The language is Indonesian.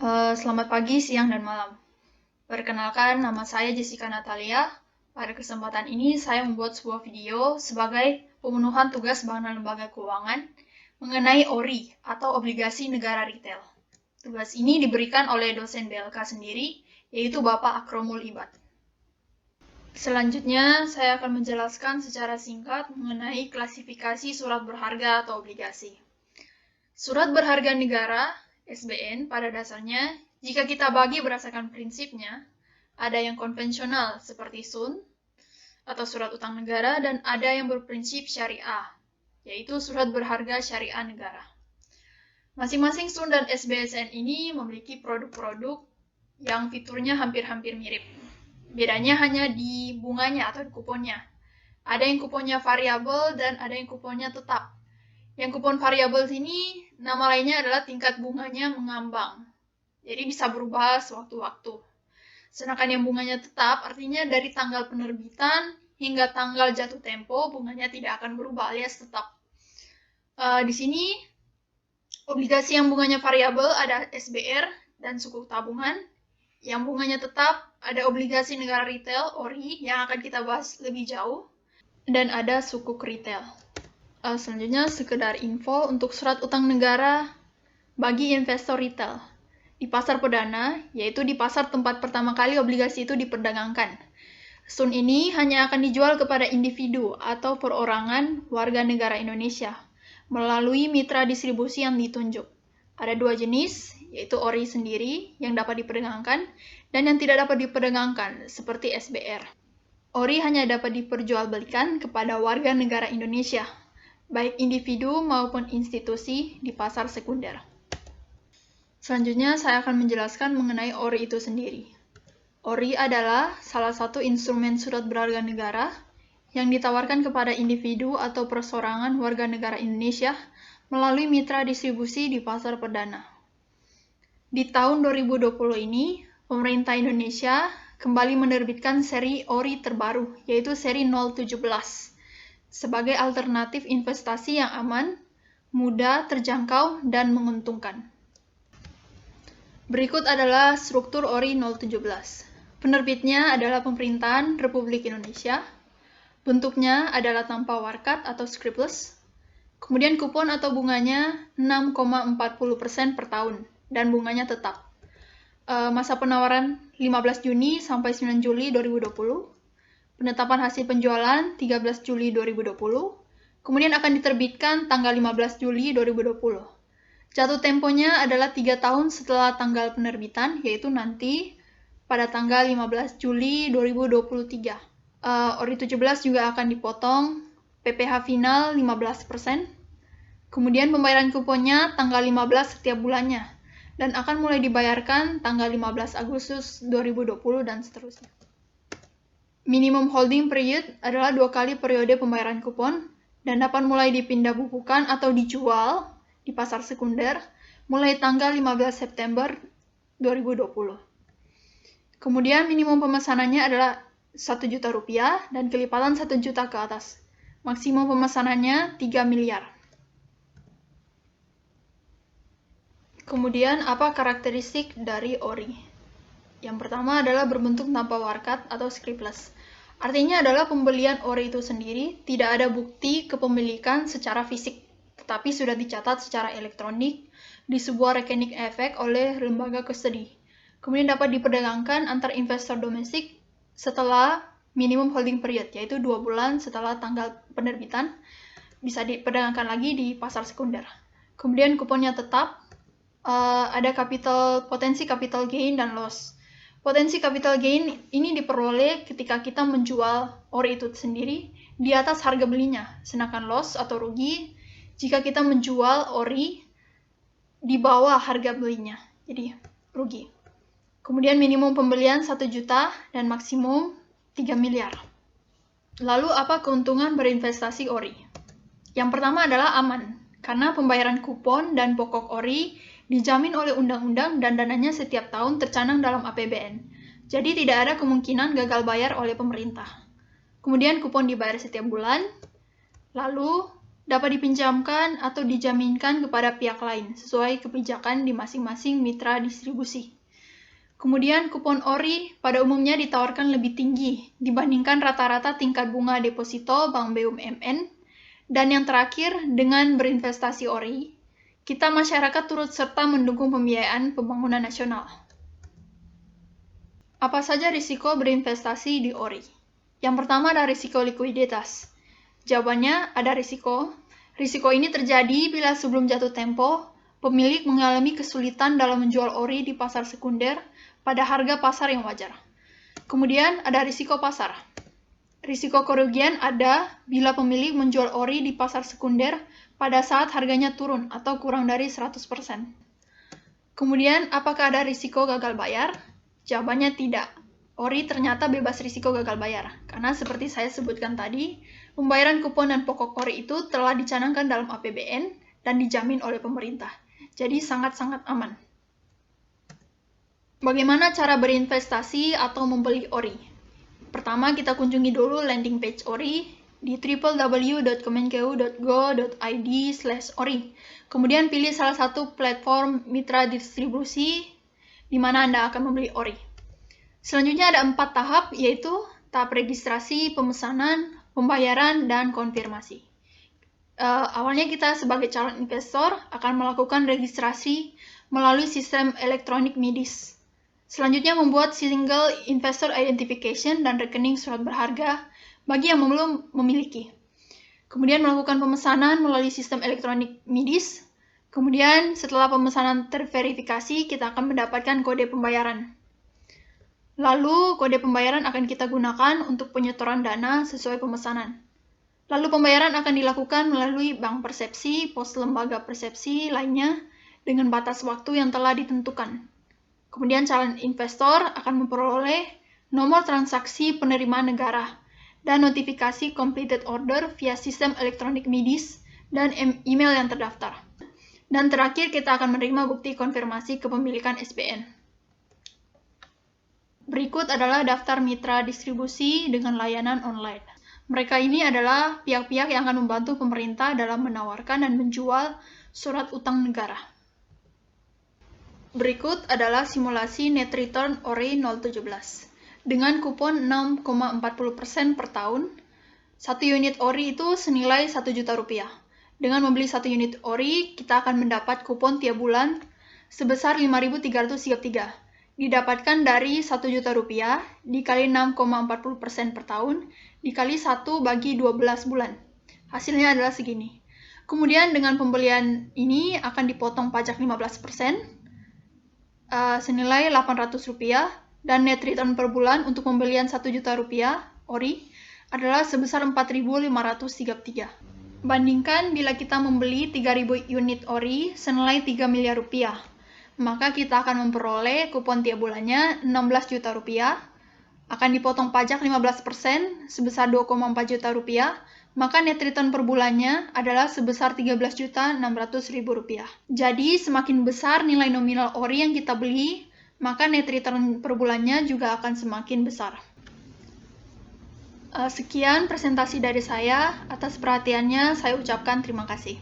Selamat pagi, siang, dan malam. Perkenalkan, nama saya Jessica Natalia. Pada kesempatan ini, saya membuat sebuah video sebagai pemenuhan tugas Bank Lembaga Keuangan mengenai ORI atau Obligasi Negara Retail. Tugas ini diberikan oleh dosen BLK sendiri, yaitu Bapak Akromul Ibad. Selanjutnya, saya akan menjelaskan secara singkat mengenai klasifikasi surat berharga atau obligasi. Surat berharga negara SBN pada dasarnya, jika kita bagi berdasarkan prinsipnya, ada yang konvensional seperti SUN atau surat utang negara dan ada yang berprinsip syariah, yaitu surat berharga syariah negara. Masing-masing SUN dan SBSN ini memiliki produk-produk yang fiturnya hampir-hampir mirip. Bedanya hanya di bunganya atau di kuponnya. Ada yang kuponnya variabel dan ada yang kuponnya tetap. Yang kupon variabel ini, nama lainnya adalah tingkat bunganya mengambang. Jadi bisa berubah sewaktu-waktu. Sedangkan yang bunganya tetap, artinya dari tanggal penerbitan hingga tanggal jatuh tempo, bunganya tidak akan berubah alias tetap. Di sini, obligasi yang bunganya variabel ada SBR dan sukuk tabungan. Yang bunganya tetap ada obligasi negara retail, ORI, yang akan kita bahas lebih jauh. Dan ada sukuk retail. Selanjutnya, sekedar info untuk surat utang negara bagi investor retail. Di pasar perdana, yaitu di pasar tempat pertama kali obligasi itu diperdagangkan. SUN ini hanya akan dijual kepada individu atau perorangan warga negara Indonesia melalui mitra distribusi yang ditunjuk. Ada dua jenis, yaitu ORI sendiri yang dapat diperdagangkan dan yang tidak dapat diperdagangkan, seperti SBR. ORI hanya dapat diperjualbelikan kepada warga negara Indonesia, baik individu maupun institusi di pasar sekunder. Selanjutnya, saya akan menjelaskan mengenai ORI itu sendiri. ORI adalah salah satu instrumen surat berharga negara yang ditawarkan kepada individu atau perseorangan warga negara Indonesia melalui mitra distribusi di pasar perdana. Di tahun 2020 ini, pemerintah Indonesia kembali menerbitkan seri ORI terbaru, yaitu seri 017, sebagai alternatif investasi yang aman, mudah, terjangkau, dan menguntungkan. Berikut adalah struktur ORI 017. Penerbitnya adalah Pemerintahan Republik Indonesia. Bentuknya adalah tanpa warkat atau scriptless. Kemudian kupon atau bunganya 6,40% per tahun dan bunganya tetap. Masa penawaran 15 Juni sampai 9 Juli 2020. Penetapan hasil penjualan 13 Juli 2020. Kemudian akan diterbitkan tanggal 15 Juli 2020. Jatuh temponya adalah 3 tahun setelah tanggal penerbitan, yaitu nanti pada tanggal 15 Juli 2023. ORI 17 juga akan dipotong PPh final 15%. Kemudian pembayaran kuponnya tanggal 15 setiap bulannya dan akan mulai dibayarkan tanggal 15 Agustus 2020 dan seterusnya. Minimum holding period adalah 2 kali periode pembayaran kupon dan dapat mulai dipindah bukukan atau dijual di pasar sekunder mulai tanggal 15 September 2020. Kemudian minimum pemesanannya adalah Rp1.000.000 dan kelipatan 1 juta ke atas. Maksimum pemesanannya 3 miliar. Kemudian apa karakteristik dari ORI? Yang pertama adalah berbentuk tanpa warkat atau scriptless. Artinya adalah pembelian ORI itu sendiri tidak ada bukti kepemilikan secara fisik, tetapi sudah dicatat secara elektronik di sebuah rekening efek oleh lembaga custody. Kemudian dapat diperdagangkan antar investor domestik setelah minimum holding period, yaitu 2 bulan setelah tanggal penerbitan, bisa diperdagangkan lagi di pasar sekunder. Kemudian kuponnya tetap, ada potensi capital gain dan loss. Potensi capital gain ini diperoleh ketika kita menjual ORI itu sendiri di atas harga belinya, sedangkan loss atau rugi jika kita menjual ORI di bawah harga belinya, jadi rugi. Kemudian minimum pembelian 1 juta dan maksimum 3 miliar. Lalu apa keuntungan berinvestasi ORI? Yang pertama adalah aman, karena pembayaran kupon dan pokok ORI dijamin oleh undang-undang dan dananya setiap tahun tercanang dalam APBN. Jadi tidak ada kemungkinan gagal bayar oleh pemerintah. Kemudian kupon dibayar setiap bulan. Lalu dapat dipinjamkan atau dijaminkan kepada pihak lain sesuai kebijakan di masing-masing mitra distribusi. Kemudian kupon ORI pada umumnya ditawarkan lebih tinggi dibandingkan rata-rata tingkat bunga deposito Bank BUMN. Dan yang terakhir, dengan berinvestasi ORI, kita masyarakat turut serta mendukung pembiayaan pembangunan nasional. Apa saja risiko berinvestasi di ORI? Yang pertama ada risiko likuiditas. Jawabannya ada risiko. Risiko ini terjadi bila sebelum jatuh tempo, pemilik mengalami kesulitan dalam menjual ORI di pasar sekunder pada harga pasar yang wajar. Kemudian ada risiko pasar. Risiko kerugian ada bila pemilik menjual ORI di pasar sekunder pada saat harganya turun atau kurang dari 100%. Kemudian, apakah ada risiko gagal bayar? Jawabannya tidak. ORI ternyata bebas risiko gagal bayar, karena seperti saya sebutkan tadi, pembayaran kupon dan pokok ORI itu telah dicanangkan dalam APBN dan dijamin oleh pemerintah. Jadi sangat-sangat aman. Bagaimana cara berinvestasi atau membeli ORI? Pertama, kita kunjungi dulu landing page ORI di www.kemenkeu.go.id/ORI. Kemudian pilih salah satu platform mitra distribusi di mana Anda akan membeli ORI. Selanjutnya ada 4 tahap, yaitu tahap registrasi, pemesanan, pembayaran, dan konfirmasi. Awalnya kita sebagai calon investor akan melakukan registrasi melalui sistem elektronik MIDIS. Selanjutnya membuat single investor identification dan rekening surat berharga bagi yang belum memiliki. Kemudian melakukan pemesanan melalui sistem elektronik MIDIS. Kemudian setelah pemesanan terverifikasi, kita akan mendapatkan kode pembayaran. Lalu kode pembayaran akan kita gunakan untuk penyetoran dana sesuai pemesanan. Lalu pembayaran akan dilakukan melalui bank persepsi, pos lembaga persepsi lainnya dengan batas waktu yang telah ditentukan. Kemudian calon investor akan memperoleh nomor transaksi penerimaan negara dan notifikasi completed order via sistem elektronik MIDIS dan email yang terdaftar. Dan terakhir, kita akan menerima bukti konfirmasi kepemilikan SBN. Berikut adalah daftar mitra distribusi dengan layanan online. Mereka ini adalah pihak-pihak yang akan membantu pemerintah dalam menawarkan dan menjual surat utang negara. Berikut adalah simulasi net return ORI 017. Dengan kupon 6,40% per tahun, 1 unit ORI itu senilai Rp1.000.000. Dengan membeli 1 unit ORI, kita akan mendapat kupon tiap bulan sebesar Rp5.333. Didapatkan dari Rp1.000.000 dikali 6,40% per tahun, dikali 1 bagi 12 bulan. Hasilnya adalah segini. Kemudian dengan pembelian ini akan dipotong pajak 15%, senilai Rp800, dan net return per bulan untuk pembelian Rp1.000.000 ORI adalah sebesar Rp4.533. Bandingkan bila kita membeli 3.000 unit ORI senilai Rp3 miliar, maka kita akan memperoleh kupon tiap bulannya Rp16 juta, akan dipotong pajak 15% sebesar Rp2,4 juta, maka net return per bulannya adalah sebesar Rp13.600.000. Jadi semakin besar nilai nominal ORI yang kita beli, maka net return per bulannya juga akan semakin besar. Sekian presentasi dari saya. Atas perhatiannya, saya ucapkan terima kasih.